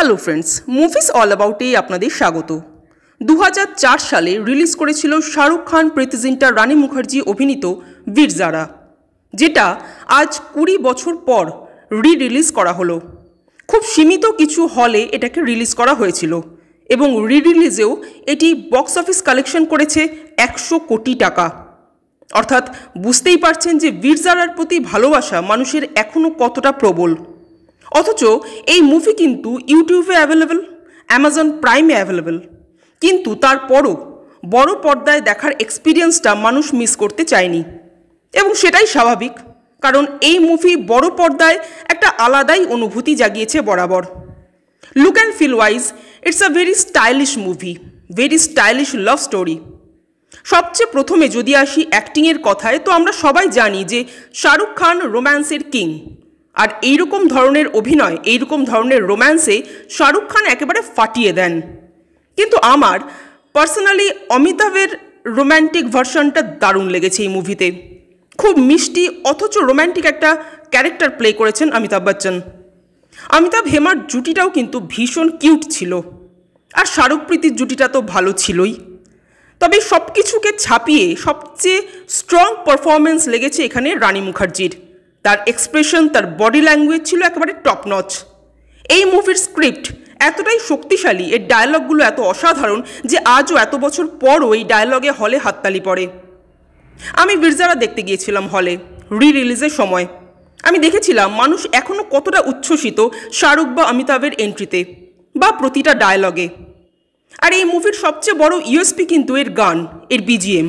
Hello friends, movies all অ্যাবাউটে আপনাদের স্বাগত। 2004 সালে রিলিজ করেছিল শাহরুখ খান, প্রীতি জিন্টা, রানী মুখার্জি অভিনীত বীর জারা, যেটা আজ 20 বছর পর রিলিজ করা হলো। খুব সীমিত কিছু হলে এটাকে রিলিজ করা হয়েছিল এবং রিলিজেও এটি বক্স অফিস কালেকশন করেছে 100 কোটি টাকা। অর্থাৎ বুঝতেই পারছেন যে বীর জারার প্রতি ভালোবাসা মানুষের এখনও কতটা প্রবল। অথচ এই মুভি কিন্তু ইউটিউবে অ্যাভেলেবেল, অ্যামাজন প্রাইমে অ্যাভেলেবেল, কিন্তু তারপরও বড় পর্দায় দেখার এক্সপিরিয়েন্সটা মানুষ মিস করতে চায়নি এবং সেটাই স্বাভাবিক, কারণ এই মুভি বড় পর্দায় একটা আলাদাই অনুভূতি জাগিয়েছে বরাবর। Look and feel wise it's a very stylish movie, very stylish love story. সবচেয়ে প্রথমে যদি আসি অ্যাক্টিংয়ের কথায়, তো আমরা সবাই জানি যে শাহরুখ খান রোম্যান্সের কিং, আর এইরকম ধরনের অভিনয়, এইরকম ধরনের রোম্যান্সে শাহরুখ খান একেবারে ফাটিয়ে দেন। কিন্তু আমার পার্সোনালি অমিতাভের রোম্যান্টিক ভার্সনটা দারুণ লেগেছে এই মুভিতে। খুব মিষ্টি অথচ রোম্যান্টিক একটা ক্যারেক্টার প্লে করেছেন অমিতাভ বচ্চন। অমিতাভ হেমার জুটিটাও কিন্তু ভীষণ কিউট ছিল, আর শাহরুখ প্রীতির জুটিটা তো ভালো ছিলই। তবে সব কিছুকে ছাপিয়ে সবচেয়ে স্ট্রং পারফরমেন্স লেগেছে এখানে রানী মুখার্জির। তার এক্সপ্রেশন, তার বডি ল্যাঙ্গুয়েজ ছিল একেবারে টপ নচ। এই মুভির স্ক্রিপ্ট এতটাই শক্তিশালী, এর ডায়লগগুলো এত অসাধারণ যে আজও এত বছর পরও এই ডায়লগে হলে হাততালি পড়ে। আমি বীর জারা দেখতে গিয়েছিলাম হলে রিলিজের সময়। আমি দেখেছিলাম মানুষ এখনও কতটা উচ্ছ্বসিত শাহরুখ বা অমিতাভের এন্ট্রিতে বা প্রতিটা ডায়লগে। আর এই মুভির সবচেয়ে বড় ইউএসপি কিন্তু এর গান, এর বিজিএম।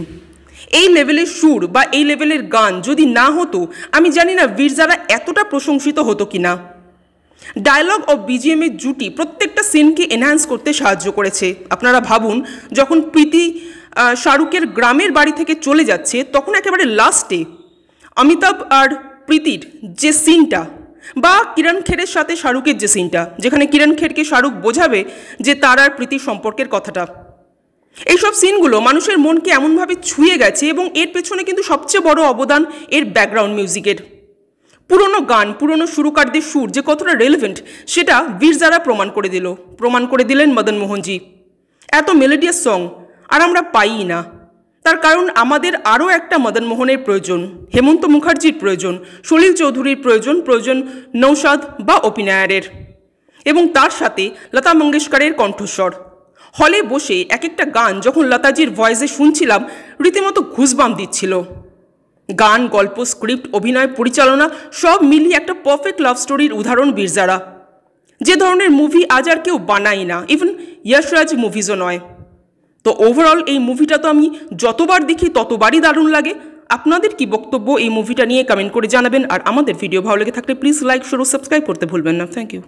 এই লেভেলের সুর বা এই লেভেলের গান যদি না হতো, আমি জানি না বীর জারা এতটা প্রশংসিত হতো কি না। ডায়লগ ও বিজিএমের জুটি প্রত্যেকটা সিনকে এনহ্যান্স করতে সাহায্য করেছে। আপনারা ভাবুন, যখন প্রীতি শাহরুখের গ্রামের বাড়ি থেকে চলে যাচ্ছে, তখন একেবারে লাস্টে অমিতাভ আর প্রীতির যে সিনটা, বা কিরণ খেরের সাথে শাহরুখের যে সিনটা, যেখানে কিরণ খেরকে শাহরুখ বোঝাবে যে তার আর প্রীতির সম্পর্কের কথাটা, এইসব সিনগুলো মানুষের মনকে এমনভাবে ছুঁয়ে গেছে। এবং এর পেছনে কিন্তু সবচেয়ে বড় অবদান এর ব্যাকগ্রাউন্ড মিউজিকের। পুরনো গান, পুরনো সুরকারদের সুর যে কতটা রেলেভেন্ট, সেটা বীর জারা প্রমাণ করে দিলেন মদন মোহনজি। এত মেলোডিয়াস সং আর আমরা পাই না, তার কারণ আমাদের আরও একটা মদন মোহনের প্রয়োজন, হেমন্ত মুখার্জির প্রয়োজন, সলিল চৌধুরীর প্রয়োজন নৌশাদ বা অপিনায়ারের, এবং তার সাথে লতা মঙ্গেশকরের কণ্ঠস্বর। হলে বসে এক একটা গান যখন লতাজির ভয়েসে শুনছিলাম, রীতিমতো ঘুসবাম দিচ্ছিল। গান, গল্প, স্ক্রিপ্ট, অভিনয়, পরিচালনা সব মিলিয়ে একটা পারফেক্ট লাভ স্টোরির উদাহরণ বীর জারা, যে ধরনের মুভি আজ আর কেউ বানায় না, ইভেন যশরাজ মুভিজও নয়। তো ওভারঅল এই মুভিটা তো আমি যতবার দেখি ততবারই দারুণ লাগে। আপনাদের কি বক্তব্য এই মুভিটা নিয়ে কমেন্ট করে জানাবেন। আর আমাদের ভিডিও ভালো লেগে থাকলে প্লিজ লাইক, শেয়ার ও সাবস্ক্রাইব করতে ভুলবেন না। Thank you.